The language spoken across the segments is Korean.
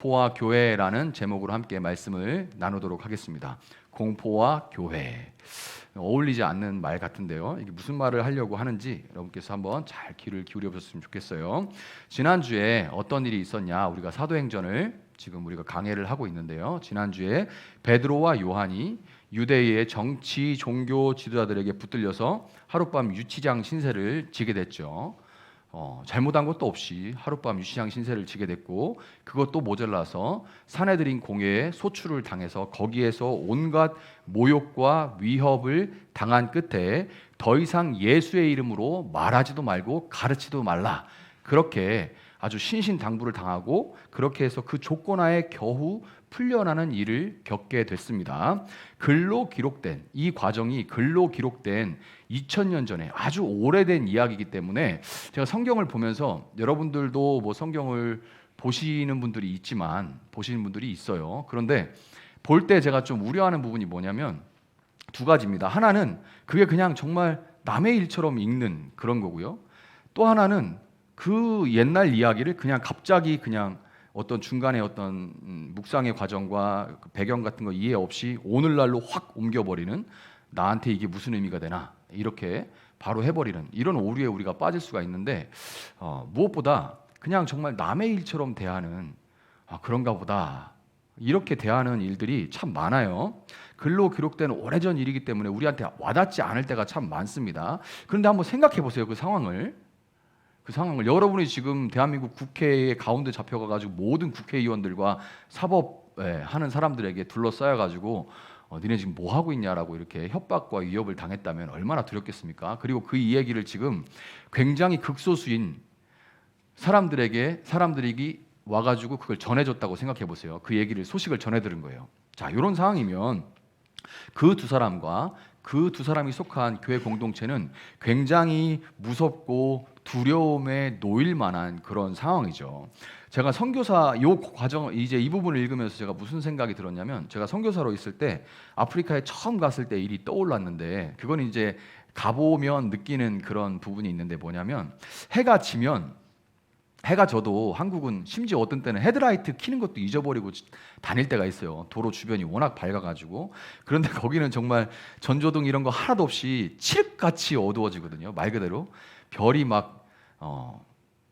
공포와 교회라는 제목으로 함께 말씀을 나누도록 하겠습니다. 공포와 교회. 어울리지 않는 말 같은데요. 이게 무슨 말을 하려고 하는지 여러분께서 한번 잘 귀를 기울여 보셨으면 좋겠어요. 지난주에 어떤 일이 있었냐? 우리가 사도행전을 지금 우리가 강해를 하고 있는데요. 지난주에 베드로와 요한이 유대의 정치, 종교 지도자들에게 붙들려서 하룻밤 유치장 신세를 지게 됐죠. 잘못한 것도 없이 하룻밤 유치장 신세를 지게 됐고, 그것도 모자라서 사내들인 공회에 소출을 당해서 거기에서 온갖 모욕과 위협을 당한 끝에 더 이상 예수의 이름으로 말하지도 말고 가르치도 말라, 그렇게 아주 신신당부를 당하고, 그렇게 해서 그 조건하에 겨우 풀려나는 일을 겪게 됐습니다. 글로 기록된 이 과정이 글로 기록된 2000년 전에 아주 오래된 이야기이기 때문에 제가 성경을 보면서, 여러분들도 뭐 성경을 보시는 분들이 있지만 보시는 분들이 있어요. 그런데 볼 때 제가 좀 우려하는 부분이 뭐냐면 두 가지입니다. 하나는 그게 그냥 정말 남의 일처럼 읽는 그런 거고요. 또 하나는 그 옛날 이야기를 그냥 갑자기 그냥 어떤 중간에 어떤 묵상의 과정과 배경 같은 거 이해 없이 오늘날로 확 옮겨버리는, 나한테 이게 무슨 의미가 되나 이렇게 바로 해버리는 이런 오류에 우리가 빠질 수가 있는데, 무엇보다 그냥 정말 남의 일처럼 대하는, 그런가 보다 이렇게 대하는 일들이 참 많아요. 글로 기록된 오래전 일이기 때문에 우리한테 와닿지 않을 때가 참 많습니다. 그런데 한번 생각해 보세요. 그 상황을 여러분이 지금 대한민국 국회의 가운데 잡혀가가지고 모든 국회의원들과 사법하는 사람들에게 둘러싸여가지고 니네 지금 뭐 하고 있냐라고 이렇게 협박과 위협을 당했다면 얼마나 두렵겠습니까? 그리고 그 이 얘기를 지금 굉장히 극소수인 사람들이 와가지고 그걸 전해줬다고 생각해 보세요. 그 얘기를, 소식을 전해 들은 거예요. 자, 이런 상황이면 그 두 사람이 속한 교회 공동체는 굉장히 무섭고 두려움에 놓일 만한 그런 상황이죠. 제가 선교사 요 과정, 이제 이 부분을 읽으면서 제가 무슨 생각이 들었냐면, 제가 선교사로 있을 때 아프리카에 처음 갔을 때 일이 떠올랐는데, 그건 이제 가보면 느끼는 그런 부분이 있는데, 뭐냐면 해가 져도 한국은 심지어 어떤 때는 헤드라이트 켜는 것도 잊어버리고 다닐 때가 있어요. 도로 주변이 워낙 밝아가지고. 그런데 거기는 정말 전조등 이런 거 하나도 없이 칠흑같이 어두워지거든요. 말 그대로 별이 막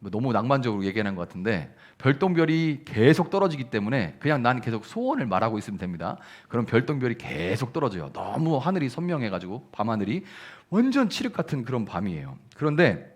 너무 낭만적으로 얘기하는 것 같은데, 별똥별이 계속 떨어지기 때문에 그냥 난 계속 소원을 말하고 있으면 됩니다. 그럼 별똥별이 계속 떨어져요. 너무 하늘이 선명해가지고 밤하늘이 완전 칠흑 같은 그런 밤이에요. 그런데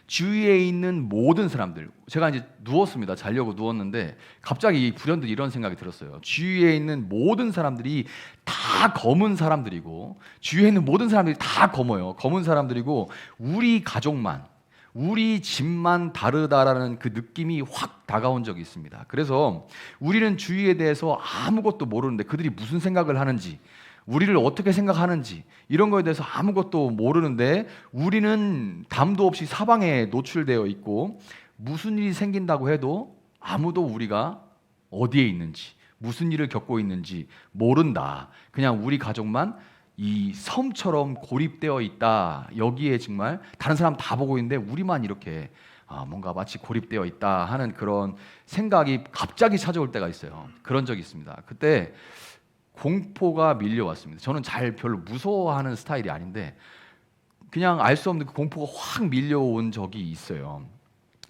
주위에 있는 모든 사람들, 제가 이제 누웠습니다. 자려고 누웠는데 갑자기 불현듯 이런 생각이 들었어요. 주위에 있는 모든 사람들이 다 검은 사람들이고, 주위에 있는 모든 사람들이 다 검어요. 검은 사람들이고, 우리 가족만, 우리 집만 다르다라는 그 느낌이 확 다가온 적이 있습니다. 그래서 우리는 주위에 대해서 아무것도 모르는데 그들이 무슨 생각을 하는지, 우리를 어떻게 생각하는지 이런 거에 대해서 아무것도 모르는데, 우리는 담도 없이 사방에 노출되어 있고, 무슨 일이 생긴다고 해도 아무도 우리가 어디에 있는지, 무슨 일을 겪고 있는지 모른다. 그냥 우리 가족만 이 섬처럼 고립되어 있다. 여기에 정말 다른 사람 다 보고 있는데 우리만 이렇게 뭔가 마치 고립되어 있다 하는 그런 생각이 갑자기 찾아올 때가 있어요. 그런 적이 있습니다. 그때 공포가 밀려왔습니다. 저는 별로 무서워하는 스타일이 아닌데 그냥 알 수 없는 그 공포가 확 밀려온 적이 있어요.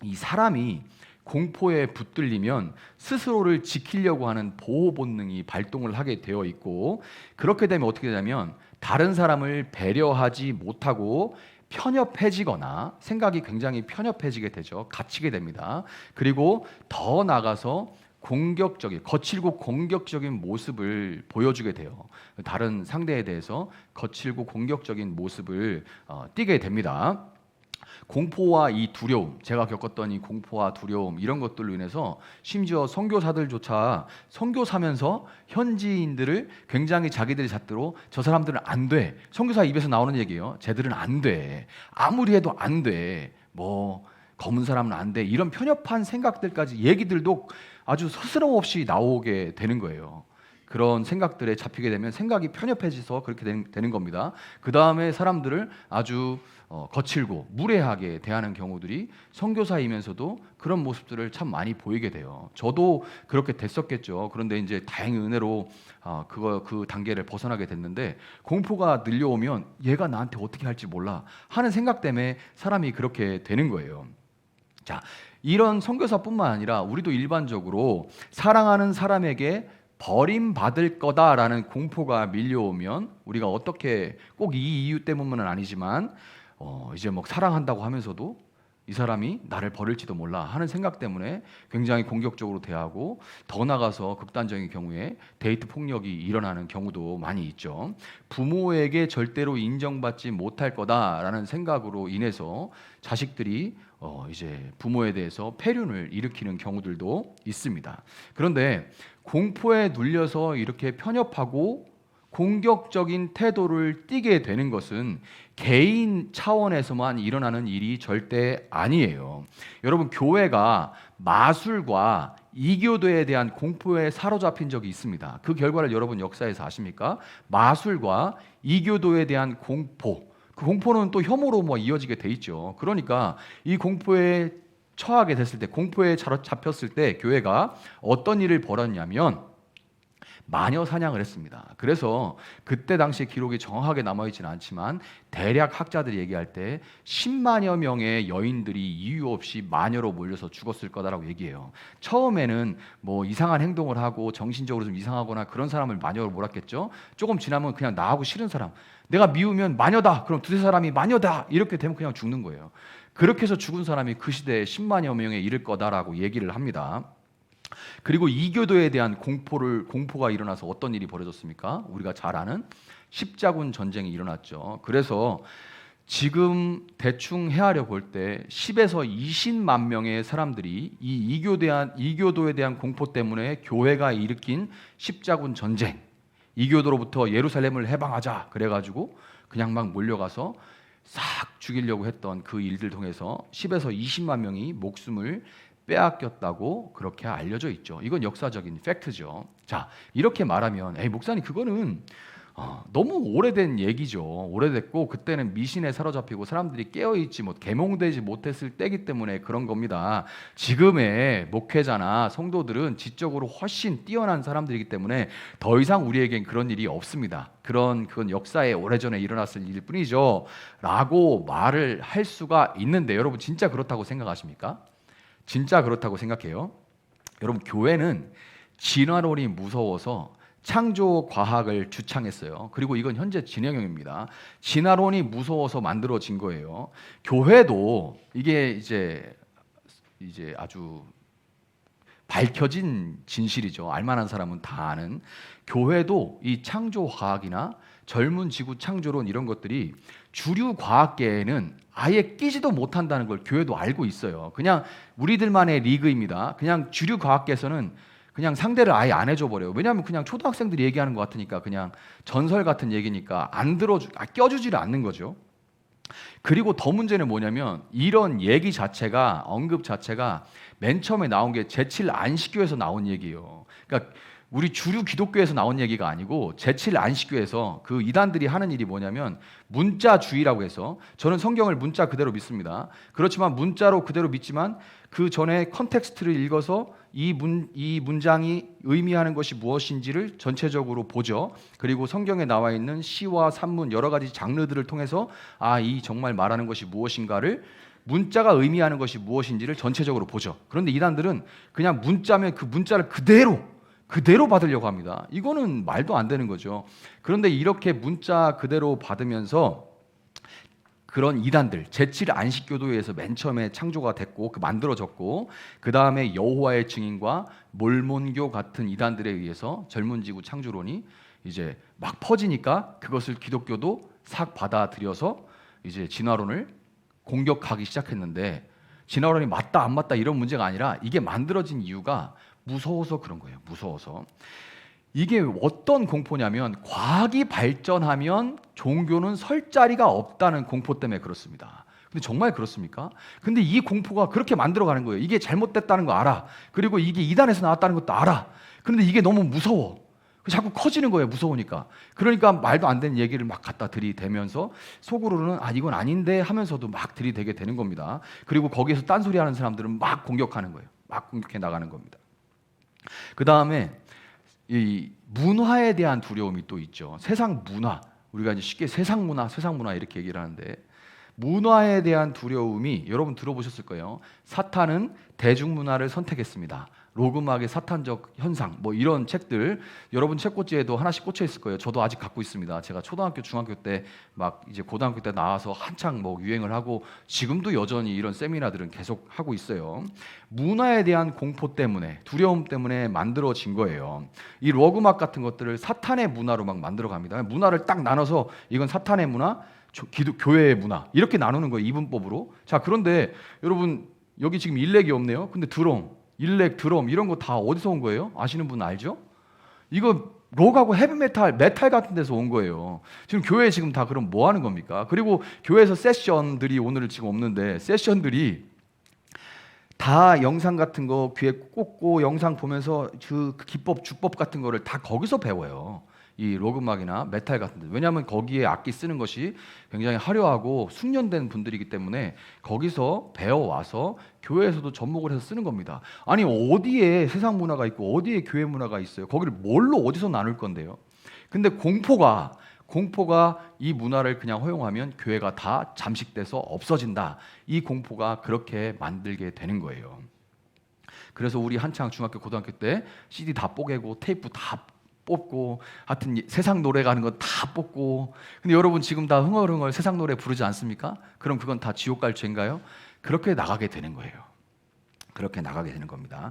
이 사람이 공포에 붙들리면 스스로를 지키려고 하는 보호 본능이 발동을 하게 되어 있고, 그렇게 되면 어떻게 되냐면 다른 사람을 배려하지 못하고 편협해지거나 생각이 굉장히 편협해지게 되죠. 갇히게 됩니다. 그리고 더 나아가서 거칠고 공격적인 모습을 보여주게 돼요. 다른 상대에 대해서 거칠고 공격적인 모습을 띠게 됩니다. 공포와 이 두려움, 제가 겪었던 이 공포와 두려움, 이런 것들로 인해서 심지어 선교사들조차 선교사면서 현지인들을 굉장히 자기들의 잣대로, 저 사람들은 안 돼, 선교사 입에서 나오는 얘기예요. 쟤들은 안 돼, 아무리 해도 안 돼, 뭐 검은 사람은 안 돼, 이런 편협한 생각들까지, 얘기들도 아주 서스럼없이 나오게 되는 거예요. 그런 생각들에 잡히게 되면 생각이 편협해져서 그렇게 되는 겁니다. 그 다음에 사람들을 아주 거칠고 무례하게 대하는 경우들이 선교사이면서도 그런 모습들을 참 많이 보이게 돼요. 저도 그렇게 됐었겠죠. 그런데 이제 다행히 은혜로 그 단계를 벗어나게 됐는데, 공포가 늘려오면 얘가 나한테 어떻게 할지 몰라 하는 생각 때문에 사람이 그렇게 되는 거예요. 자, 이런 선교사뿐만 아니라 우리도 일반적으로 사랑하는 사람에게 버림받을 거다라는 공포가 밀려오면 우리가 어떻게, 꼭 이 이유 때문은 아니지만 이제 뭐 사랑한다고 하면서도 이 사람이 나를 버릴지도 몰라 하는 생각 때문에 굉장히 공격적으로 대하고, 더 나가서 극단적인 경우에 데이트 폭력이 일어나는 경우도 많이 있죠. 부모에게 절대로 인정받지 못할 거다라는 생각으로 인해서 자식들이 이제 부모에 대해서 폐륜을 일으키는 경우들도 있습니다. 그런데 공포에 눌려서 이렇게 편협하고 공격적인 태도를 띠게 되는 것은 개인 차원에서만 일어나는 일이 절대 아니에요. 여러분, 교회가 마술과 이교도에 대한 공포에 사로잡힌 적이 있습니다. 그 결과를 여러분 역사에서 아십니까? 마술과 이교도에 대한 공포, 그 공포는 또 혐오로 이어지게 돼 있죠. 그러니까 이 공포에 처하게 됐을 때, 공포에 잡혔을 때 교회가 어떤 일을 벌였냐면 마녀 사냥을 했습니다. 그래서 그때 당시 기록이 정확하게 남아있지는 않지만 대략 학자들이 얘기할 때 10만여 명의 여인들이 이유 없이 마녀로 몰려서 죽었을 거다라고 얘기해요. 처음에는 뭐 이상한 행동을 하고 정신적으로 좀 이상하거나 그런 사람을 마녀로 몰았겠죠. 조금 지나면 그냥 나하고 싫은 사람, 내가 미우면 마녀다, 그럼 두세 사람이 마녀다, 이렇게 되면 그냥 죽는 거예요. 그렇게 해서 죽은 사람이 그 시대에 10만여 명에 이를 거다라고 얘기를 합니다. 그리고 이교도에 대한 공포가 일어나서 어떤 일이 벌어졌습니까? 우리가 잘 아는 십자군 전쟁이 일어났죠. 그래서 지금 대충 헤아려 볼 때 10에서 20만 명의 사람들이 이 이교도에 대한 공포 때문에 교회가 일으킨 십자군 전쟁, 이교도로부터 예루살렘을 해방하자 그래가지고 그냥 막 몰려가서 싹 죽이려고 했던 그 일들 통해서 10에서 20만 명이 목숨을 빼앗겼다고 그렇게 알려져 있죠. 이건 역사적인 팩트죠. 자, 이렇게 말하면 에이 목사님, 그거는 너무 오래된 얘기죠. 오래됐고 그때는 미신에 사로잡히고 사람들이 깨어있지 계몽되지 못했을 때이기 때문에 그런 겁니다. 지금의 목회자나 성도들은 지적으로 훨씬 뛰어난 사람들이기 때문에 더 이상 우리에겐 그런 일이 없습니다. 그건 역사에 오래전에 일어났을 일일 뿐이죠 라고 말을 할 수가 있는데, 여러분 진짜 그렇다고 생각하십니까? 진짜 그렇다고 생각해요. 여러분, 교회는 진화론이 무서워서 창조 과학을 주창했어요. 그리고 이건 현재 진행형입니다. 진화론이 무서워서 만들어진 거예요. 교회도 이게 이제 아주 밝혀진 진실이죠. 알만한 사람은 다 아는. 교회도 이 창조 과학이나 젊은 지구 창조론 이런 것들이 주류 과학계에는 아예 끼지도 못한다는 걸 교회도 알고 있어요. 그냥 우리들만의 리그입니다. 그냥 주류 과학계에서는 그냥 상대를 아예 안 해줘 버려요. 왜냐하면 그냥 초등학생들이 얘기하는 것 같으니까, 그냥 전설 같은 얘기니까 껴주지를 않는 거죠. 그리고 더 문제는 뭐냐면 이런 얘기 자체가, 언급 자체가 맨 처음에 나온 게 제7 안식교에서 나온 얘기예요. 그러니까 우리 주류 기독교에서 나온 얘기가 아니고 제7 안식교에서 그 이단들이 하는 일이 뭐냐면 문자주의라고 해서, 저는 성경을 문자 그대로 믿습니다. 그렇지만 문자로 그대로 믿지만 그 전에 컨텍스트를 읽어서 이 문장이 의미하는 것이 무엇인지를 전체적으로 보죠. 그리고 성경에 나와 있는 시와 산문 여러 가지 장르들을 통해서 이 정말 말하는 것이 무엇인가를, 문자가 의미하는 것이 무엇인지를 전체적으로 보죠. 그런데 이단들은 그냥 문자면 그 문자를 그대로 받으려고 합니다. 이거는 말도 안 되는 거죠. 그런데 이렇게 문자 그대로 받으면서 그런 이단들, 제7 안식교도에 의해서 맨 처음에 창조가 됐고 만들어졌고, 그 다음에 여호와의 증인과 몰몬교 같은 이단들에 의해서 젊은 지구 창조론이 이제 막 퍼지니까 그것을 기독교도 싹 받아들여서 이제 진화론을 공격하기 시작했는데, 진화론이 맞다 안 맞다 이런 문제가 아니라 이게 만들어진 이유가 무서워서 그런 거예요. 무서워서. 이게 어떤 공포냐면 과학이 발전하면 종교는 설 자리가 없다는 공포 때문에 그렇습니다. 근데 정말 그렇습니까? 근데 이 공포가 그렇게 만들어가는 거예요. 이게 잘못됐다는 거 알아. 그리고 이게 이단에서 나왔다는 것도 알아. 그런데 이게 너무 무서워. 자꾸 커지는 거예요. 무서우니까. 그러니까 말도 안 되는 얘기를 막 갖다 들이대면서 속으로는 이건 아닌데 하면서도 막 들이대게 되는 겁니다. 그리고 거기에서 딴소리 하는 사람들은 막 공격하는 거예요. 막 공격해 나가는 겁니다. 그 다음에 이 문화에 대한 두려움이 또 있죠. 세상 문화. 우리가 이제 쉽게 세상 문화 이렇게 얘기를 하는데, 문화에 대한 두려움이 여러분 들어보셨을 거예요. 사탄은 대중문화를 선택했습니다. 로그막의 사탄적 현상, 뭐 이런 책들 여러분 책꽂이에도 하나씩 꽂혀 있을 거예요. 저도 아직 갖고 있습니다. 제가 초등학교, 중학교 때 막 이제 고등학교 때 나와서 한창 뭐 유행을 하고 지금도 여전히 이런 세미나들은 계속 하고 있어요. 문화에 대한 공포 때문에, 두려움 때문에 만들어진 거예요. 이 로그막 같은 것들을 사탄의 문화로 막 만들어 갑니다. 문화를 딱 나눠서 이건 사탄의 문화, 교회의 문화 이렇게 나누는 거예요. 이분법으로. 자, 그런데 여러분 여기 지금 일렉이 없네요. 근데 일렉, 드럼 이런 거 다 어디서 온 거예요? 아시는 분 알죠? 이거 록하고 헤비메탈, 메탈 같은 데서 온 거예요. 지금 교회에 지금 다 그럼 뭐 하는 겁니까? 그리고 교회에서 세션들이 오늘 지금 없는데, 세션들이 다 영상 같은 거 귀에 꽂고 영상 보면서 그 기법, 주법 같은 거를 다 거기서 배워요. 이 록음악이나 메탈 같은 데. 왜냐하면 거기에 악기 쓰는 것이 굉장히 화려하고 숙련된 분들이기 때문에 거기서 배워와서 교회에서도 접목을 해서 쓰는 겁니다. 아니 어디에 세상 문화가 있고 어디에 교회 문화가 있어요? 거기를 뭘로 어디서 나눌 건데요? 근데 공포가 이 문화를 그냥 허용하면 교회가 다 잠식돼서 없어진다. 이 공포가 그렇게 만들게 되는 거예요. 그래서 우리 한창 중학교, 고등학교 때 CD 다 뽀개고 테이프 다 뽑고 하여튼 세상 노래 가는 거 다 뽑고, 근데 여러분 지금 다 흥얼흥얼 세상 노래 부르지 않습니까? 그럼 그건 다 지옥 갈 죄인가요? 그렇게 나가게 되는 거예요. 그렇게 나가게 되는 겁니다.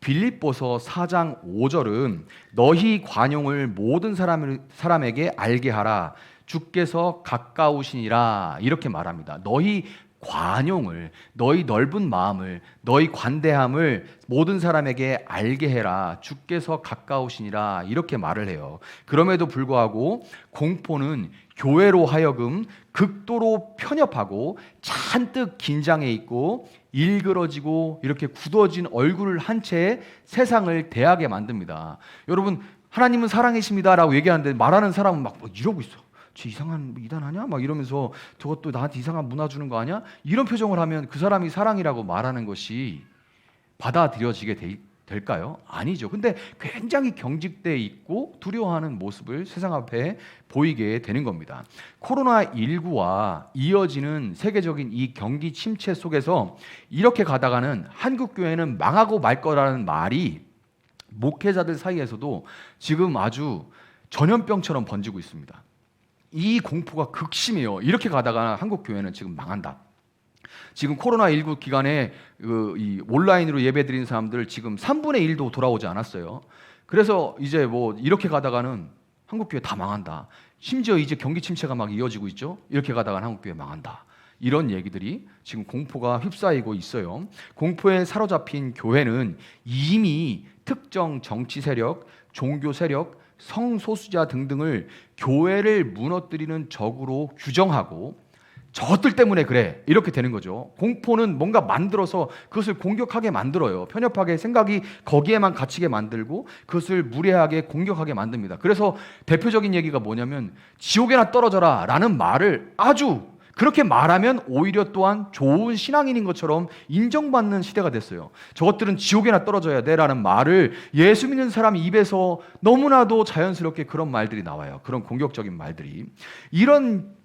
빌립보서 4장 5절은 너희 관용을 모든 사람에게 알게 하라. 주께서 가까우시니라. 이렇게 말합니다. 너희 관용을, 너희 넓은 마음을, 너희 관대함을 모든 사람에게 알게 해라. 주께서 가까우시니라. 이렇게 말을 해요. 그럼에도 불구하고 공포는 교회로 하여금 극도로 편협하고 잔뜩 긴장해 있고 일그러지고 이렇게 굳어진 얼굴을 한 채 세상을 대하게 만듭니다. 여러분, 하나님은 사랑이십니다라고 얘기하는데 말하는 사람은 막 이러고 있어. 쟤 이상한 이단 하냐? 막 이러면서 저것도 나한테 이상한 문화 주는 거 아니야? 이런 표정을 하면 그 사람이 사랑이라고 말하는 것이 받아들여지게 될까요? 아니죠. 근데 굉장히 경직돼 있고 두려워하는 모습을 세상 앞에 보이게 되는 겁니다. 코로나19와 이어지는 세계적인 이 경기 침체 속에서 이렇게 가다가는 한국 교회는 망하고 말 거라는 말이 목회자들 사이에서도 지금 아주 전염병처럼 번지고 있습니다. 이 공포가 극심해요. 이렇게 가다가 한국 교회는 지금 망한다. 지금 코로나19 기간에 이 온라인으로 예배드린 사람들 지금 3분의 1도 돌아오지 않았어요. 그래서 이제 뭐 이렇게 가다가는 한국 교회 다 망한다. 심지어 이제 경기 침체가 막 이어지고 있죠. 이렇게 가다가는 한국 교회 망한다. 이런 얘기들이 지금 공포가 휩싸이고 있어요. 공포에 사로잡힌 교회는 이미 특정 정치 세력, 종교 세력, 성소수자 등등을 교회를 무너뜨리는 적으로 규정하고 저것들 때문에 그래 이렇게 되는 거죠. 공포는 뭔가 만들어서 그것을 공격하게 만들어요. 편협하게 생각이 거기에만 갇히게 만들고 그것을 무례하게 공격하게 만듭니다. 그래서 대표적인 얘기가 뭐냐면 지옥에나 떨어져라 라는 말을 아주 그렇게 말하면 오히려 또한 좋은 신앙인인 것처럼 인정받는 시대가 됐어요. 저것들은 지옥에나 떨어져야 돼 라는 말을 예수 믿는 사람 입에서 너무나도 자연스럽게 그런 말들이 나와요. 그런 공격적인 말들이. 이런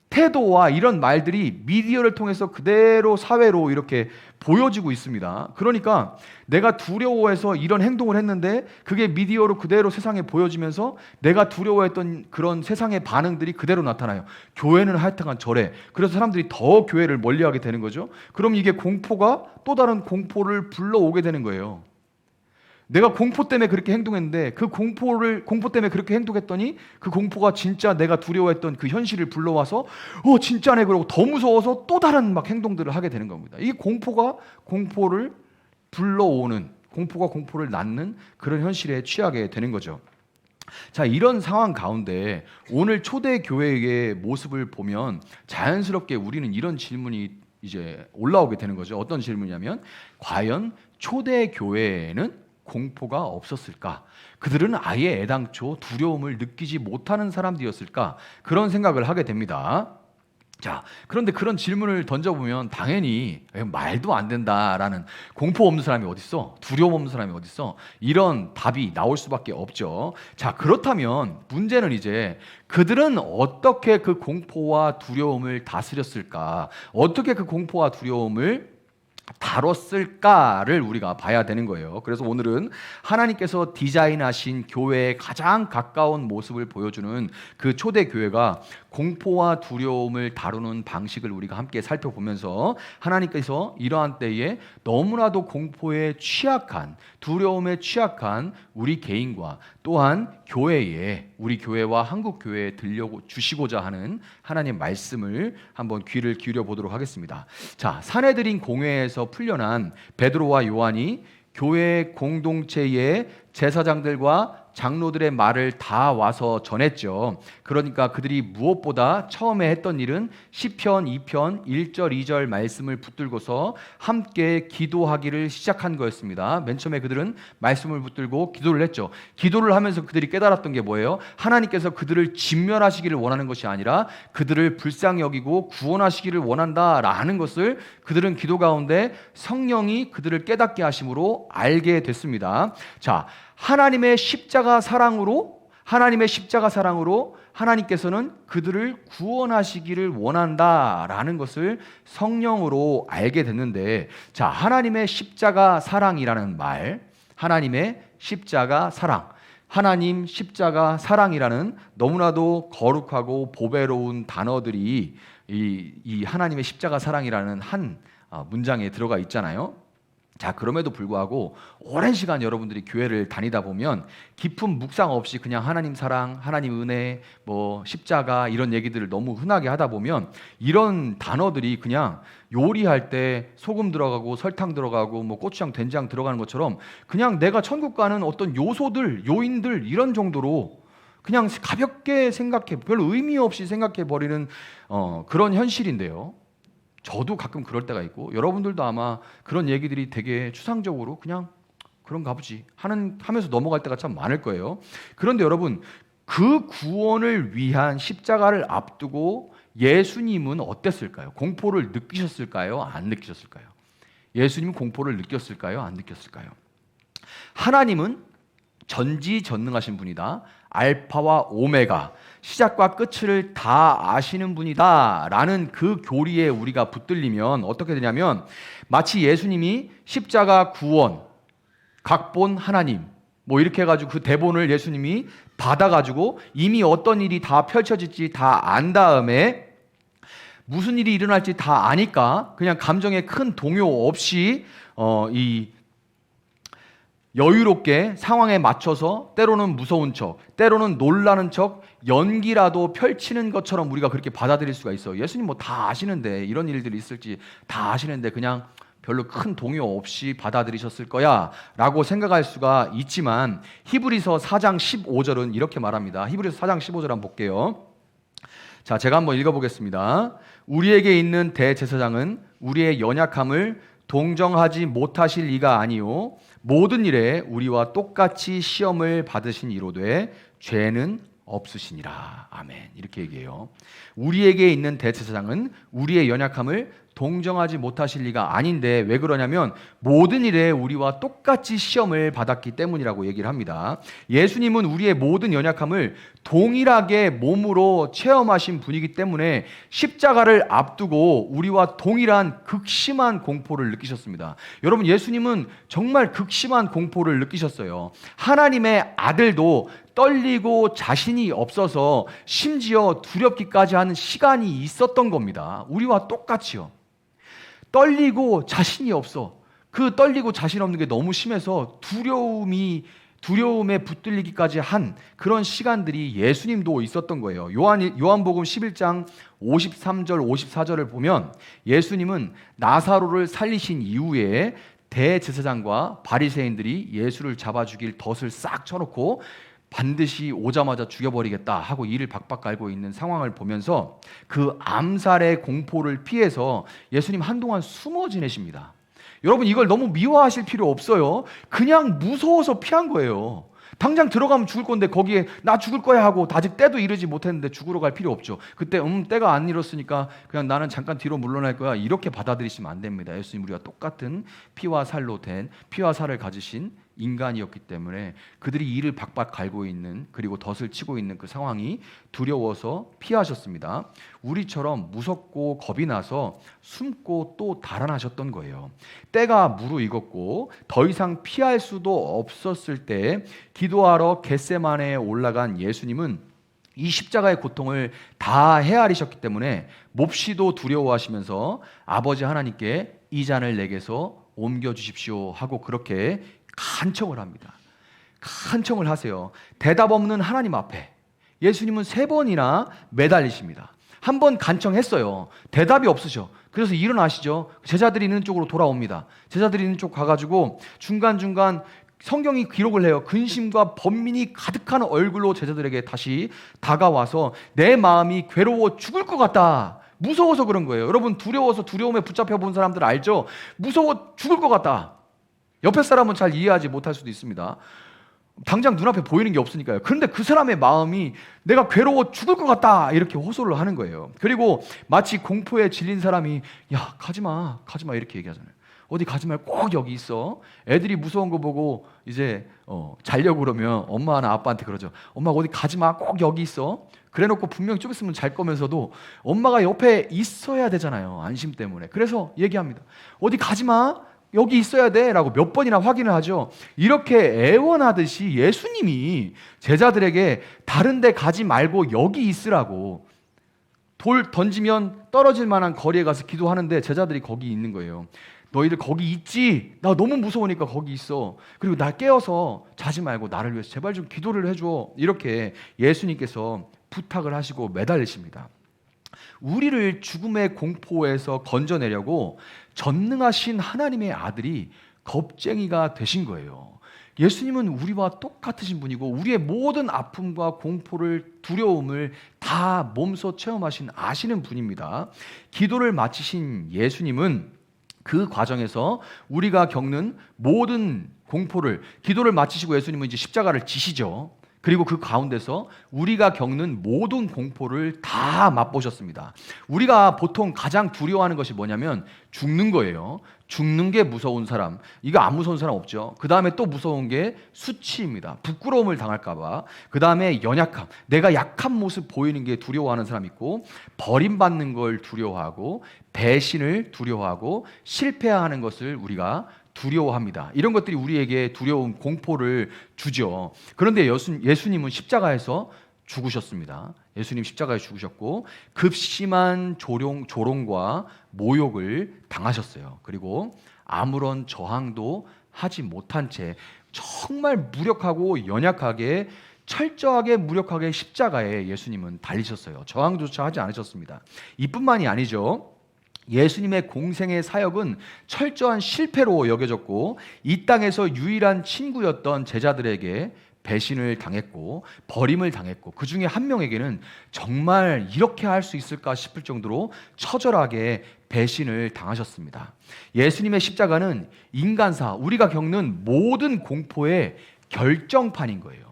태도와 이런 말들이 미디어를 통해서 그대로 사회로 이렇게 보여지고 있습니다. 그러니까 내가 두려워해서 이런 행동을 했는데 그게 미디어로 그대로 세상에 보여지면서 내가 두려워했던 그런 세상의 반응들이 그대로 나타나요. 교회는 하여튼간 저래. 그래서 사람들이 더 교회를 멀리하게 되는 거죠. 그럼 이게 공포가 또 다른 공포를 불러오게 되는 거예요. 내가 공포 때문에 그렇게 행동했는데 그 공포 때문에 그렇게 행동했더니 그 공포가 진짜 내가 두려워했던 그 현실을 불러와서 진짜네 그러고 더 무서워서 또 다른 막 행동들을 하게 되는 겁니다. 이 공포가 공포를 불러오는, 공포가 공포를 낳는 그런 현실에 취하게 되는 거죠. 자, 이런 상황 가운데 오늘 초대 교회의 모습을 보면 자연스럽게 우리는 이런 질문이 이제 올라오게 되는 거죠. 어떤 질문이냐면 과연 초대 교회에는 공포가 없었을까? 그들은 아예 애당초 두려움을 느끼지 못하는 사람들이었을까? 그런 생각을 하게 됩니다. 자, 그런데 그런 질문을 던져보면 당연히 말도 안 된다라는, 공포 없는 사람이 어딨어? 두려움 없는 사람이 어딨어? 이런 답이 나올 수밖에 없죠. 자, 그렇다면 문제는 이제 그들은 어떻게 그 공포와 두려움을 다스렸을까? 어떻게 그 공포와 두려움을 다뤘을까를 우리가 봐야 되는 거예요. 그래서 오늘은 하나님께서 디자인하신 교회의 가장 가까운 모습을 보여주는 그 초대 교회가 공포와 두려움을 다루는 방식을 우리가 함께 살펴보면서 하나님께서 이러한 때에 너무나도 공포에 취약한, 두려움에 취약한 우리 개인과 또한 교회에, 우리 교회와 한국 교회에 주시고자 하는 하나님 말씀을 한번 귀를 기울여 보도록 하겠습니다. 자, 사내들인 공회에서 풀려난 베드로와 요한이 교회 공동체의 제사장들과 장로들의 말을 다 와서 전했죠. 그러니까 그들이 무엇보다 처음에 했던 일은 시편 2편 1절 2절 말씀을 붙들고서 함께 기도하기를 시작한 거였습니다. 맨 처음에 그들은 말씀을 붙들고 기도를 했죠. 기도를 하면서 그들이 깨달았던 게 뭐예요? 하나님께서 그들을 진멸하시기를 원하는 것이 아니라 그들을 불쌍히 여기고 구원하시기를 원한다라는 것을 그들은 기도 가운데 성령이 그들을 깨닫게 하심으로 알게 됐습니다. 자, 하나님의 십자가 사랑으로 하나님께서는 그들을 구원하시기를 원한다라는 것을 성령으로 알게 됐는데, 자, 하나님의 십자가 사랑이라는 말, 하나님의 십자가 사랑, 하나님 십자가 사랑이라는 너무나도 거룩하고 보배로운 단어들이 이 하나님의 십자가 사랑이라는 한 문장에 들어가 있잖아요. 자, 그럼에도 불구하고 오랜 시간 여러분들이 교회를 다니다 보면 깊은 묵상 없이 그냥 하나님 사랑, 하나님 은혜, 뭐 십자가 이런 얘기들을 너무 흔하게 하다 보면 이런 단어들이 그냥 요리할 때 소금 들어가고 설탕 들어가고 뭐 고추장, 된장 들어가는 것처럼 그냥 내가 천국 가는 어떤 요소들, 요인들 이런 정도로 그냥 가볍게 생각해, 별로 의미 없이 생각해 버리는 그런 현실인데요. 저도 가끔 그럴 때가 있고 여러분들도 아마 그런 얘기들이 되게 추상적으로 그냥 그런가 보지 하면서 넘어갈 때가 참 많을 거예요. 그런데 여러분, 그 구원을 위한 십자가를 앞두고 예수님은 어땠을까요? 공포를 느끼셨을까요? 안 느끼셨을까요? 예수님은 공포를 느꼈을까요? 안 느꼈을까요? 하나님은 전지전능하신 분이다. 알파와 오메가, 시작과 끝을 다 아시는 분이다 라는 그 교리에 우리가 붙들리면 어떻게 되냐면, 마치 예수님이 십자가 구원, 각본 하나님 뭐 이렇게 해가지고 그 대본을 예수님이 받아가지고 이미 어떤 일이 다 펼쳐질지 다 안 다음에 무슨 일이 일어날지 다 아니까 그냥 감정에 큰 동요 없이 이 여유롭게 상황에 맞춰서 때로는 무서운 척, 때로는 놀라는 척, 연기라도 펼치는 것처럼 우리가 그렇게 받아들일 수가 있어요. 예수님 뭐 다 아시는데, 이런 일들이 있을지 다 아시는데 그냥 별로 큰 동요 없이 받아들이셨을 거야 라고 생각할 수가 있지만, 히브리서 4장 15절은 이렇게 말합니다. 히브리서 4장 15절 한번 볼게요. 자, 제가 한번 읽어보겠습니다. 우리에게 있는 대제사장은 우리의 연약함을 동정하지 못하실 이가 아니요 모든 일에 우리와 똑같이 시험을 받으신 이로되 죄는 없으시니라. 아멘. 이렇게 얘기해요. 우리에게 있는 대제사장은 우리의 연약함을 동정하지 못하실 리가 아닌데, 왜 그러냐면 모든 일에 우리와 똑같이 시험을 받았기 때문이라고 얘기를 합니다. 예수님은 우리의 모든 연약함을 동일하게 몸으로 체험하신 분이기 때문에 십자가를 앞두고 우리와 동일한 극심한 공포를 느끼셨습니다. 여러분, 예수님은 정말 극심한 공포를 느끼셨어요. 하나님의 아들도 떨리고 자신이 없어서 심지어 두렵기까지 하는 시간이 있었던 겁니다. 우리와 똑같이요. 떨리고 자신이 없어. 그 떨리고 자신 없는 게 너무 심해서 두려움에 붙들리기까지 한 그런 시간들이 예수님도 있었던 거예요. 요한복음 11장 53절 54절을 보면 예수님은 나사로를 살리신 이후에 대제사장과 바리새인들이 예수를 잡아 죽일 덫을 싹 쳐놓고 반드시 오자마자 죽여버리겠다 하고 이를 박박 깔고 있는 상황을 보면서 그 암살의 공포를 피해서 예수님 한동안 숨어 지내십니다. 여러분 이걸 너무 미워하실 필요 없어요. 그냥 무서워서 피한 거예요. 당장 들어가면 죽을 건데 거기에 나 죽을 거야 하고 아직 때도 이르지 못했는데 죽으러 갈 필요 없죠. 그때 때가 안 이뤘으니까 그냥 나는 잠깐 뒤로 물러날 거야 이렇게 받아들이시면 안 됩니다. 예수님 우리와 똑같은 피와 살로 된 피와 살을 가지신 인간이었기 때문에 그들이 이를 박박 갈고 있는 그리고 덫을 치고 있는 그 상황이 두려워서 피하셨습니다. 우리처럼 무섭고 겁이 나서 숨고 또 달아나셨던 거예요. 때가 무르익었고 더 이상 피할 수도 없었을 때 기도하러 겟세마네에 올라간 예수님은 이 십자가의 고통을 다 헤아리셨기 때문에 몹시도 두려워하시면서 아버지 하나님께 이 잔을 내게서 옮겨주십시오 하고 그렇게 간청을 합니다. 간청을 하세요. 대답 없는 하나님 앞에 예수님은 3번이나 매달리십니다. 한 번 간청했어요. 대답이 없으셔. 그래서 일어나시죠. 제자들이 있는 쪽으로 돌아옵니다. 제자들이 있는 쪽 가가지고 중간중간 성경이 기록을 해요. 근심과 번민이 가득한 얼굴로 제자들에게 다시 다가와서 내 마음이 괴로워 죽을 것 같다. 무서워서 그런 거예요. 여러분 두려워서 두려움에 붙잡혀 본 사람들 알죠? 무서워 죽을 것 같다. 옆에 사람은 잘 이해하지 못할 수도 있습니다. 당장 눈앞에 보이는 게 없으니까요. 그런데 그 사람의 마음이 내가 괴로워 죽을 것 같다 이렇게 호소를 하는 거예요. 그리고 마치 공포에 질린 사람이 야 가지마 이렇게 얘기하잖아요. 어디 가지 말고 꼭 여기 있어. 애들이 무서운 거 보고 이제 자려고 그러면 엄마나 아빠한테 그러죠. 엄마 어디 가지마 꼭 여기 있어. 그래놓고 분명히 좀 있으면 잘 거면서도 엄마가 옆에 있어야 되잖아요. 안심 때문에. 그래서 얘기합니다. 어디 가지마 여기 있어야 돼 라고 몇 번이나 확인을 하죠. 이렇게 애원하듯이 예수님이 제자들에게 다른 데 가지 말고 여기 있으라고 돌 던지면 떨어질 만한 거리에 가서 기도하는데 제자들이 거기 있는 거예요. 너희들 거기 있지? 나 너무 무서우니까 거기 있어. 그리고 날 깨워서 자지 말고 나를 위해서 제발 좀 기도를 해줘. 이렇게 예수님께서 부탁을 하시고 매달리십니다. 우리를 죽음의 공포에서 건져내려고 전능하신 하나님의 아들이 겁쟁이가 되신 거예요. 예수님은 우리와 똑같으신 분이고 우리의 모든 아픔과 공포를 두려움을 다 몸소 체험하신 아시는 분입니다. 기도를 마치신 예수님은 그 과정에서 우리가 겪는 모든 공포를 기도를 마치시고 예수님은 이제 십자가를 지시죠. 그리고 그 가운데서 우리가 겪는 모든 공포를 다 맛보셨습니다. 우리가 보통 가장 두려워하는 것이 뭐냐면 죽는 거예요. 죽는 게 무서운 사람. 이거 안 무서운 사람 없죠. 그 다음에 또 무서운 게 수치입니다. 부끄러움을 당할까 봐. 그 다음에 연약함. 내가 약한 모습 보이는 게 두려워하는 사람 있고 버림받는 걸 두려워하고 배신을 두려워하고 실패하는 것을 우리가 두려워합니다. 이런 것들이 우리에게 두려움, 공포를 주죠. 그런데 예수님은 십자가에서 죽으셨습니다. 예수님 십자가에 죽으셨고 급심한 조롱과 모욕을 당하셨어요. 그리고 아무런 저항도 하지 못한 채 정말 무력하고 연약하게 철저하게 무력하게 십자가에 예수님은 달리셨어요. 저항조차 하지 않으셨습니다. 이뿐만이 아니죠. 예수님의 공생의 사역은 철저한 실패로 여겨졌고 이 땅에서 유일한 친구였던 제자들에게 배신을 당했고 버림을 당했고 그 중에 한 명에게는 정말 이렇게 할 수 있을까 싶을 정도로 처절하게 배신을 당하셨습니다. 예수님의 십자가는 인간사, 우리가 겪는 모든 공포의 결정판인 거예요.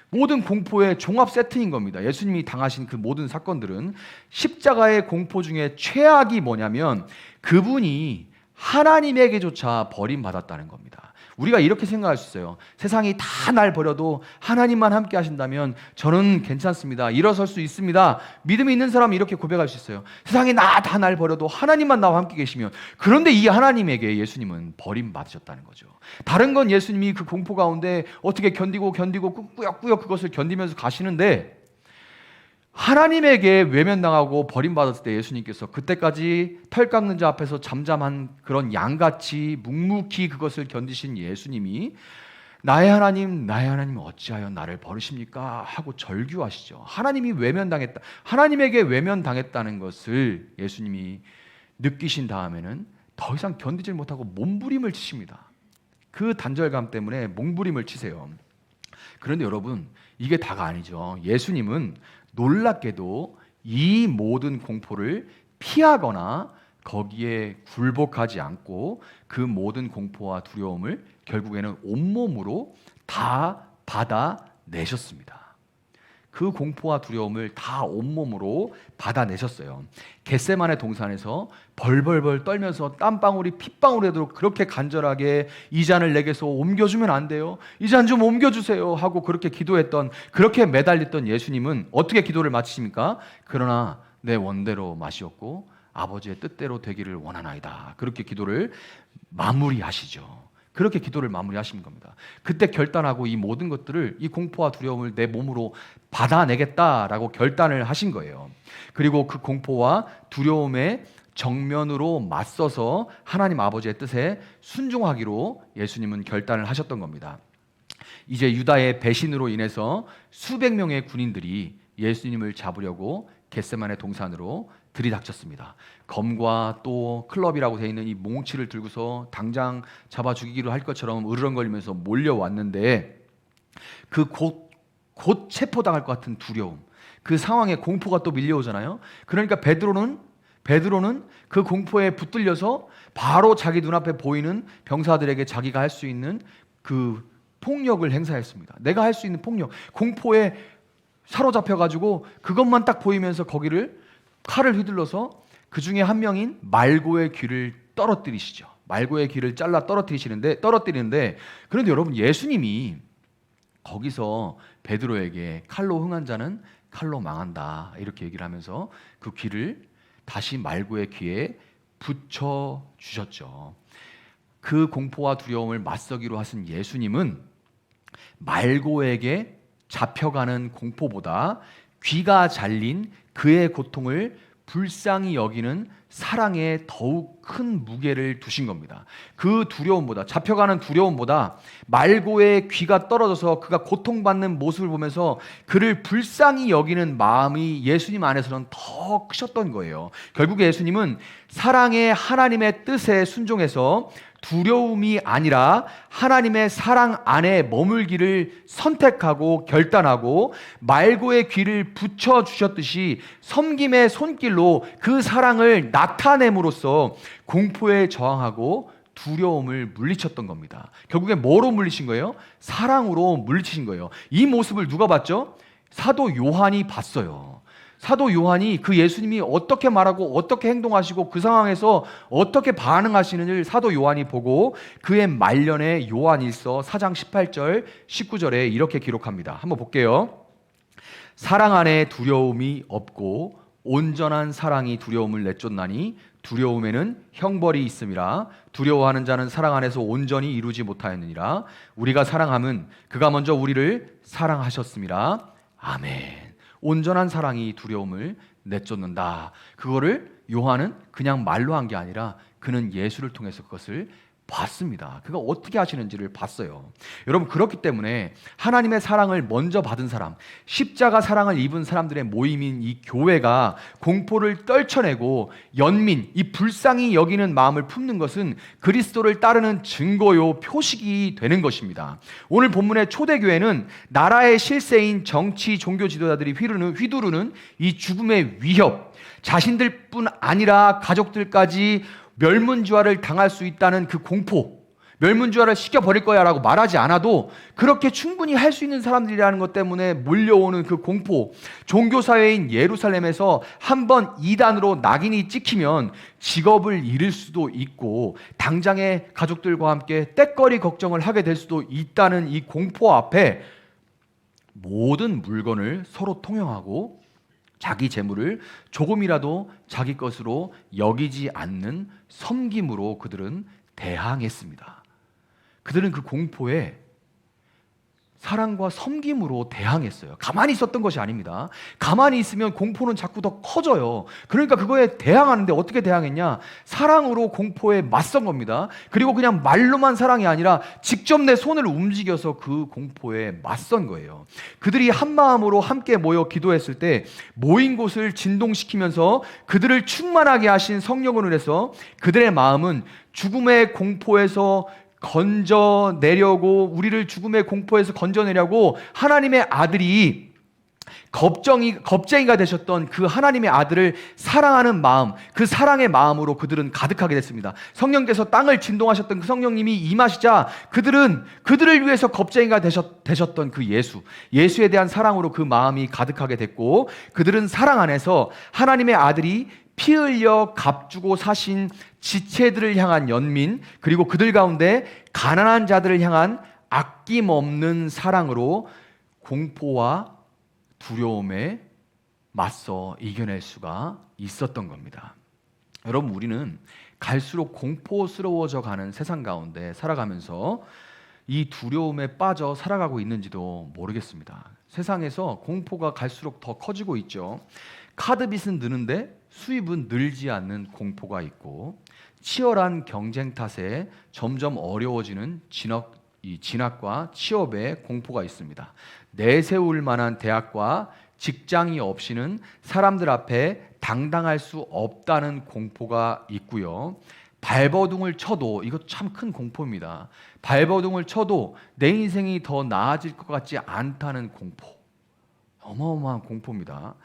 모든 공포의 종합 세트인 겁니다. 예수님이 당하신 그 모든 사건들은 십자가의 공포 중에 최악이 뭐냐면 그분이 하나님에게조차 버림받았다는 겁니다. 우리가 이렇게 생각할 수 있어요. 세상이 다 날 버려도 하나님만 함께 하신다면 저는 괜찮습니다. 일어설 수 있습니다. 믿음이 있는 사람은 이렇게 고백할 수 있어요. 세상이 다 날 버려도 하나님만 나와 함께 계시면. 그런데 이 하나님에게 예수님은 버림받으셨다는 거죠. 다른 건 예수님이 그 공포 가운데 어떻게 견디고 꾸역꾸역 그것을 견디면서 가시는데 하나님에게 외면당하고 버림받았을 때 예수님께서 그때까지 털 깎는 자 앞에서 잠잠한 그런 양같이 묵묵히 그것을 견디신 예수님이 나의 하나님 어찌하여 나를 버리십니까? 하고 절규하시죠. 하나님이 외면당했다. 하나님에게 외면당했다는 것을 예수님이 느끼신 다음에는 더 이상 견디질 못하고 몸부림을 치십니다. 그 단절감 때문에 몸부림을 치세요. 그런데 여러분 이게 다가 아니죠. 예수님은 놀랍게도 이 모든 공포를 피하거나 거기에 굴복하지 않고 그 모든 공포와 두려움을 결국에는 온몸으로 다 받아내셨습니다. 그 공포와 두려움을 다 온몸으로 받아내셨어요. 겟세마네 동산에서 벌벌벌 떨면서 땀방울이 핏방울에도 그렇게 간절하게 이 잔을 내게서 옮겨주면 안 돼요? 이 잔 좀 옮겨주세요 하고 그렇게 기도했던, 그렇게 매달렸던 예수님은 어떻게 기도를 마치십니까? 그러나 내 원대로 마시옵고 아버지의 뜻대로 되기를 원하나이다. 그렇게 기도를 마무리하시죠. 그렇게 기도를 마무리하신 겁니다. 그때 결단하고 이 모든 것들을, 이 공포와 두려움을 내 몸으로 받아내겠다라고 결단을 하신 거예요. 그리고 그 공포와 두려움에 정면으로 맞서서 하나님 아버지의 뜻에 순종하기로 예수님은 결단을 하셨던 겁니다. 이제 유다의 배신으로 인해서 수백 명의 군인들이 예수님을 잡으려고 겟세마네 동산으로 들이닥쳤습니다. 검과 또 클럽이라고 되어 있는 이 몽치를 들고서 당장 잡아 죽이기로 할 것처럼 으르렁거리면서 몰려왔는데 그 곧 체포당할 것 같은 두려움, 그 상황에 공포가 또 밀려오잖아요. 그러니까 베드로는 그 공포에 붙들려서 바로 자기 눈앞에 보이는 병사들에게 자기가 할 수 있는 그 폭력을 행사했습니다. 내가 할 수 있는 폭력, 공포에 사로잡혀가지고 그것만 딱 보이면서 거기를 칼을 휘둘러서 그 중에 한 명인 말고의 귀를 떨어뜨리시죠. 말고의 귀를 잘라 떨어뜨리는데 그런데 여러분, 예수님이 거기서 베드로에게 칼로 흥한 자는 칼로 망한다 이렇게 얘기를 하면서 그 귀를 다시 말고의 귀에 붙여 주셨죠. 그 공포와 두려움을 맞서기로 하신 예수님은 말고에게 잡혀가는 공포보다 귀가 잘린 그의 고통을 불쌍히 여기는 사랑에 더욱 큰 무게를 두신 겁니다. 그 두려움보다, 잡혀가는 두려움보다 말고의 귀가 떨어져서 그가 고통받는 모습을 보면서 그를 불쌍히 여기는 마음이 예수님 안에서는 더 크셨던 거예요. 결국 예수님은 사랑의 하나님의 뜻에 순종해서 두려움이 아니라 하나님의 사랑 안에 머물기를 선택하고 결단하고 말고의 귀를 붙여주셨듯이 섬김의 손길로 그 사랑을 나타냄으로써 공포에 저항하고 두려움을 물리쳤던 겁니다. 결국에 뭐로 물리신 거예요? 사랑으로 물리치신 거예요. 이 모습을 누가 봤죠? 사도 요한이 봤어요. 사도 요한이 그 예수님이 어떻게 말하고 어떻게 행동하시고 그 상황에서 어떻게 반응하시는지를 사도 요한이 보고 그의 말년에 요한일서 4장 18절 19절에 이렇게 기록합니다. 한번 볼게요. 사랑 안에 두려움이 없고 온전한 사랑이 두려움을 내쫓나니 두려움에는 형벌이 있음이라. 두려워하는 자는 사랑 안에서 온전히 이루지 못하였느니라. 우리가 사랑함은 그가 먼저 우리를 사랑하셨음이라. 아멘. 온전한 사랑이 두려움을 내쫓는다. 그거를 요한은 그냥 말로 한 게 아니라 그는 예수를 통해서 그것을 봤습니다. 그가 어떻게 하시는지를 봤어요. 여러분, 그렇기 때문에 하나님의 사랑을 먼저 받은 사람, 십자가 사랑을 입은 사람들의 모임인 이 교회가 공포를 떨쳐내고 연민, 이 불쌍히 여기는 마음을 품는 것은 그리스도를 따르는 증거요, 표식이 되는 것입니다. 오늘 본문의 초대교회는 나라의 실세인 정치, 종교 지도자들이 휘두르는 이 죽음의 위협, 자신들뿐 아니라 가족들까지 멸문지화를 당할 수 있다는 그 공포, 멸문지화를 시켜버릴 거야 라고 말하지 않아도 그렇게 충분히 할 수 있는 사람들이라는 것 때문에 몰려오는 그 공포, 종교사회인 예루살렘에서 한번 이단으로 낙인이 찍히면 직업을 잃을 수도 있고 당장의 가족들과 함께 떼거리 걱정을 하게 될 수도 있다는 이 공포 앞에 모든 물건을 서로 통용하고 자기 재물을 조금이라도 자기 것으로 여기지 않는 섬김으로 그들은 대항했습니다. 그들은 그 공포에 사랑과 섬김으로 대항했어요. 가만히 있었던 것이 아닙니다. 가만히 있으면 공포는 자꾸 더 커져요. 그러니까 그거에 대항하는데 어떻게 대항했냐? 사랑으로 공포에 맞선 겁니다. 그리고 그냥 말로만 사랑이 아니라 직접 내 손을 움직여서 그 공포에 맞선 거예요. 그들이 한 마음으로 함께 모여 기도했을 때 모인 곳을 진동시키면서 그들을 충만하게 하신 성령을 인해서 그들의 마음은 죽음의 공포에서 건져내려고, 우리를 죽음의 공포에서 건져내려고 하나님의 아들이 겁쟁이가 되셨던 그 하나님의 아들을 사랑하는 마음, 그 사랑의 마음으로 그들은 가득하게 됐습니다. 성령께서 땅을 진동하셨던 그 성령님이 임하시자 그들을 위해서 겁쟁이가 되셨던 그 예수에 대한 사랑으로 그 마음이 가득하게 됐고, 그들은 사랑 안에서 하나님의 아들이 피 흘려 값주고 사신 지체들을 향한 연민, 그리고 그들 가운데 가난한 자들을 향한 아낌없는 사랑으로 공포와 두려움에 맞서 이겨낼 수가 있었던 겁니다. 여러분, 우리는 갈수록 공포스러워져 가는 세상 가운데 살아가면서 이 두려움에 빠져 살아가고 있는지도 모르겠습니다. 세상에서 공포가 갈수록 더 커지고 있죠. 카드빚은 느는데 수입은 늘지 않는 공포가 있고, 치열한 경쟁 탓에 점점 어려워지는 진학과 취업의 공포가 있습니다. 내세울 만한 대학과 직장이 없이는 사람들 앞에 당당할 수 없다는 공포가 있고요. 발버둥을 쳐도, 이거 참 큰 공포입니다. 발버둥을 쳐도 내 인생이 더 나아질 것 같지 않다는 공포. 어마어마한 공포입니다.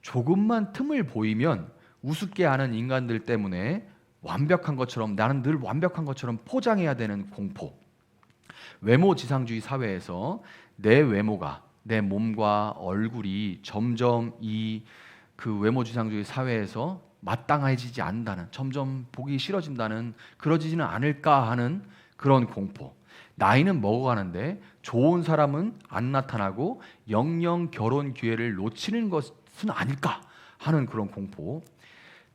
조금만 틈을 보이면 우습게 하는 인간들 때문에 나는 늘 완벽한 것처럼 포장해야 되는 공포. 외모지상주의 사회에서 내 외모가, 내 몸과 얼굴이 점점 그 외모지상주의 사회에서 마땅해지지 않는다는, 점점 보기 싫어진다는, 그러지는 않을까 하는 그런 공포. 나이는 먹어가는데 좋은 사람은 안 나타나고 영영 결혼 기회를 놓치는 것은 아닐까 하는 그런 공포.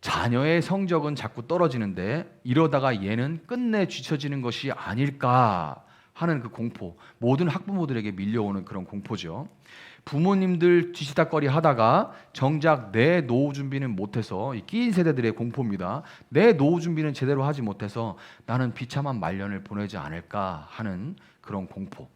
자녀의 성적은 자꾸 떨어지는데 이러다가 얘는 끝내 뒤처지는 것이 아닐까 하는 그 공포. 모든 학부모들에게 밀려오는 그런 공포죠. 부모님들 뒤치다꺼리 하다가 정작 내 노후 준비는 못해서, 끼인 세대들의 공포입니다. 내 노후 준비는 제대로 하지 못해서 나는 비참한 말년을 보내지 않을까 하는 그런 공포.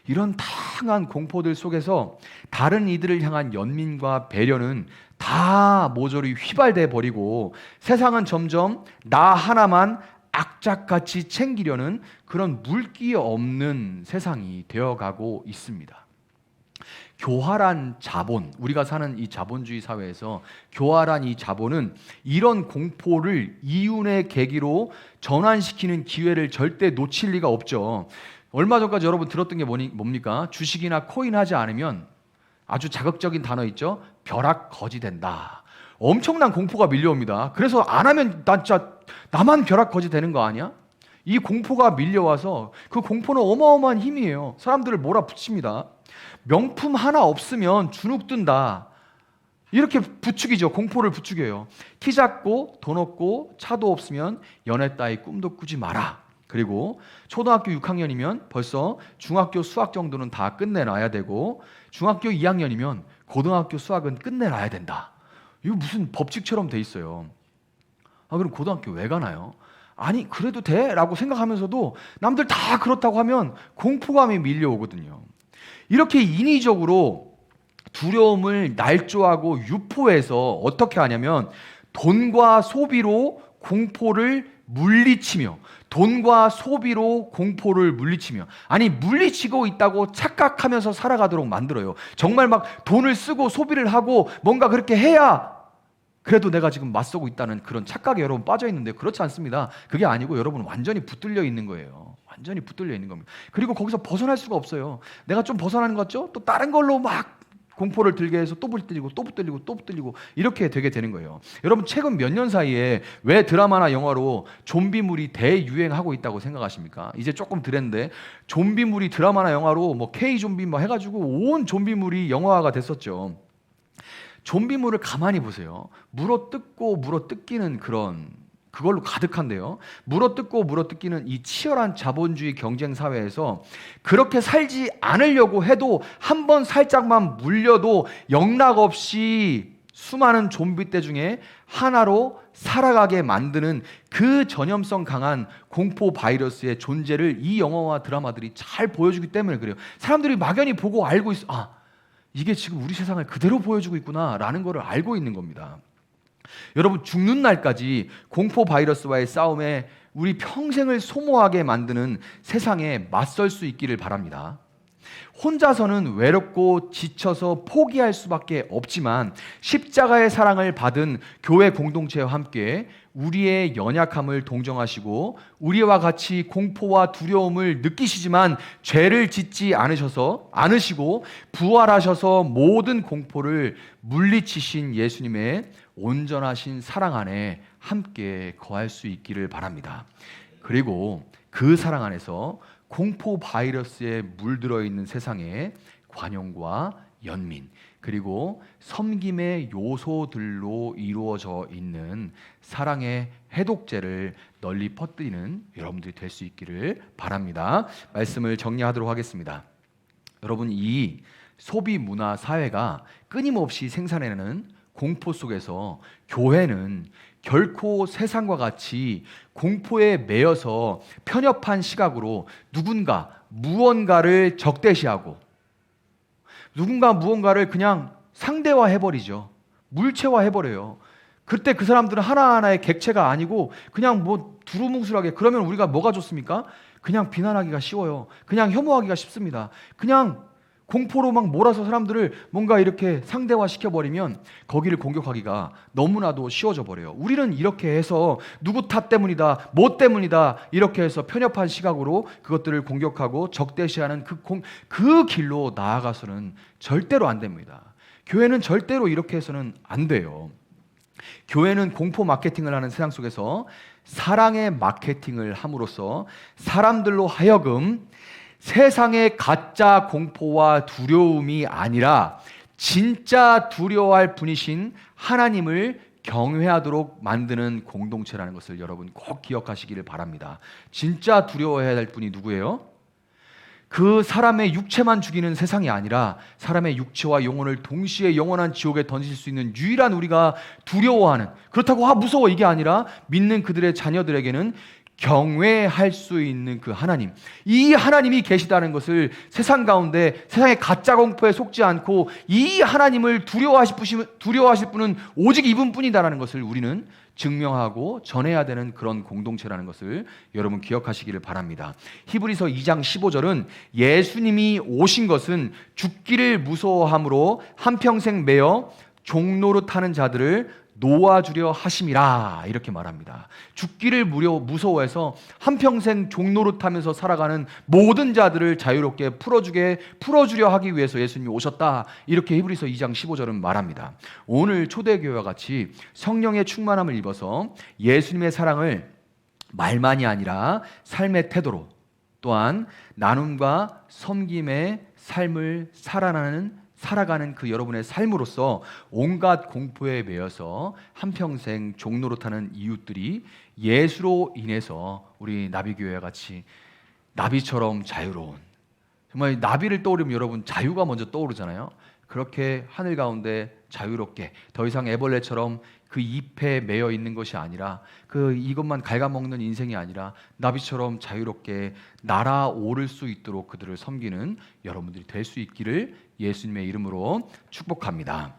이런 다양한 공포들 속에서 다른 이들을 향한 연민과 배려는 다 모조리 휘발돼 버리고, 세상은 점점 나 하나만 악착같이 챙기려는 그런 물기 없는 세상이 되어가고 있습니다. 교활한 자본, 우리가 사는 이 자본주의 사회에서 교활한 이 자본은 이런 공포를 이윤의 계기로 전환시키는 기회를 절대 놓칠 리가 없죠. 얼마 전까지 여러분 들었던 게 뭡니까? 주식이나 코인 하지 않으면, 아주 자극적인 단어 있죠? 벼락거지된다. 엄청난 공포가 밀려옵니다. 그래서 안 하면 나만 벼락거지 되는 거 아니야? 이 공포가 밀려와서, 그 공포는 어마어마한 힘이에요. 사람들을 몰아붙입니다. 명품 하나 없으면 주눅 든다. 이렇게 부추기죠. 공포를 부추겨요. 키 작고 돈 없고 차도 없으면 연애 따위 꿈도 꾸지 마라. 그리고 초등학교 6학년이면 벌써 중학교 수학 정도는 다 끝내놔야 되고, 중학교 2학년이면 고등학교 수학은 끝내놔야 된다. 이거 무슨 법칙처럼 돼 있어요. 그럼 고등학교 왜 가나요? 아니, 그래도 돼? 라고 생각하면서도 남들 다 그렇다고 하면 공포감이 밀려오거든요. 이렇게 인위적으로 두려움을 날조하고 유포해서 어떻게 하냐면, 돈과 소비로 공포를 물리치며, 아니, 물리치고 있다고 착각하면서 살아가도록 만들어요. 정말 막 돈을 쓰고 소비를 하고 뭔가 그렇게 해야 그래도 내가 지금 맞서고 있다는 그런 착각에 여러분 빠져 있는데, 그렇지 않습니다. 그게 아니고 여러분 완전히 붙들려 있는 거예요. 완전히 붙들려 있는 겁니다. 그리고 거기서 벗어날 수가 없어요. 내가 좀 벗어나는 것 같죠? 또 다른 걸로 막 공포를 들게 해서 또 붙들리고 이렇게 되게 되는 거예요. 여러분, 최근 몇 년 사이에 왜 드라마나 영화로 좀비물이 대유행하고 있다고 생각하십니까? 이제 조금 들었는데, 좀비물이 드라마나 영화로 뭐 K-좀비 뭐 해가지고 온 좀비물이 영화화가 됐었죠. 좀비물을 가만히 보세요. 물어뜯기는 그걸로 가득한데요. 물어뜯기는 이 치열한 자본주의 경쟁 사회에서 그렇게 살지 않으려고 해도 한 번 살짝만 물려도 영락없이 수많은 좀비떼 중에 하나로 살아가게 만드는 그 전염성 강한 공포 바이러스의 존재를 이 영화와 드라마들이 잘 보여주기 때문에 그래요. 사람들이 막연히 보고 알고 있어. 이게 지금 우리 세상을 그대로 보여주고 있구나 라는 것을 알고 있는 겁니다. 여러분, 죽는 날까지 공포 바이러스와의 싸움에 우리 평생을 소모하게 만드는 세상에 맞설 수 있기를 바랍니다. 혼자서는 외롭고 지쳐서 포기할 수밖에 없지만 십자가의 사랑을 받은 교회 공동체와 함께 우리의 연약함을 동정하시고 우리와 같이 공포와 두려움을 느끼시지만 죄를 짓지 않으시고 부활하셔서 모든 공포를 물리치신 예수님의 온전하신 사랑 안에 함께 거할 수 있기를 바랍니다. 그리고 그 사랑 안에서 공포 바이러스에 물들어 있는 세상에 관용과 연민 그리고 섬김의 요소들로 이루어져 있는 사랑의 해독제를 널리 퍼뜨리는 여러분들이 될 수 있기를 바랍니다. 말씀을 정리하도록 하겠습니다. 여러분, 이 소비 문화 사회가 끊임없이 생산해내는 공포 속에서 교회는 결코 세상과 같이 공포에 매여서 편협한 시각으로 무언가를 적대시하고 무언가를 그냥 상대화해버리죠. 물체화해버려요. 그때 그 사람들은 하나하나의 객체가 아니고 그냥 두루뭉술하게, 그러면 우리가 뭐가 좋습니까? 그냥 비난하기가 쉬워요. 그냥 혐오하기가 쉽습니다. 그냥 공포로 막 몰아서 사람들을 뭔가 이렇게 상대화 시켜버리면 거기를 공격하기가 너무나도 쉬워져 버려요. 우리는 이렇게 해서 누구 탓 때문이다, 뭐 때문이다 이렇게 해서 편협한 시각으로 그것들을 공격하고 적대시하는 그 길로 나아가서는 절대로 안 됩니다. 교회는 절대로 이렇게 해서는 안 돼요. 교회는 공포 마케팅을 하는 세상 속에서 사랑의 마케팅을 함으로써 사람들로 하여금 세상의 가짜 공포와 두려움이 아니라 진짜 두려워할 분이신 하나님을 경외하도록 만드는 공동체라는 것을 여러분 꼭 기억하시기를 바랍니다. 진짜 두려워해야 할 분이 누구예요? 그 사람의 육체만 죽이는 세상이 아니라 사람의 육체와 영혼을 동시에 영원한 지옥에 던질 수 있는 유일한 우리가 두려워하는, 그렇다고 무서워 이게 아니라 믿는 그들의 자녀들에게는 경외할 수 있는 그 하나님, 이 하나님이 계시다는 것을 세상 가운데 세상의 가짜 공포에 속지 않고 이 하나님을 두려워하실 분은 오직 이분뿐이다라는 것을 우리는 증명하고 전해야 되는 그런 공동체라는 것을 여러분 기억하시기를 바랍니다. 히브리서 2장 15절은 예수님이 오신 것은 죽기를 무서워함으로 한평생 매여 종노릇하는 자들을 놓아주려 하심이라, 이렇게 말합니다. 죽기를 무서워해서 한평생 종노릇하면서 살아가는 모든 자들을 자유롭게 풀어주려 하기 위해서 예수님이 오셨다, 이렇게 히브리서 2장 15절은 말합니다. 오늘 초대교회와 같이 성령의 충만함을 입어서 예수님의 사랑을 말만이 아니라 삶의 태도로, 또한 나눔과 섬김의 삶을 살아가는 그 여러분의 삶으로서 온갖 공포에 매여서 한평생 종노릇하는 이웃들이 예수로 인해서 우리 나비교회와 같이 나비처럼 자유로운, 정말 나비를 떠오르면 여러분 자유가 먼저 떠오르잖아요. 그렇게 하늘 가운데 자유롭게 더 이상 애벌레처럼 그 잎에 매여 있는 것이 아니라 이것만 갉아먹는 인생이 아니라 나비처럼 자유롭게 날아오를 수 있도록 그들을 섬기는 여러분들이 될 수 있기를 예수님의 이름으로 축복합니다.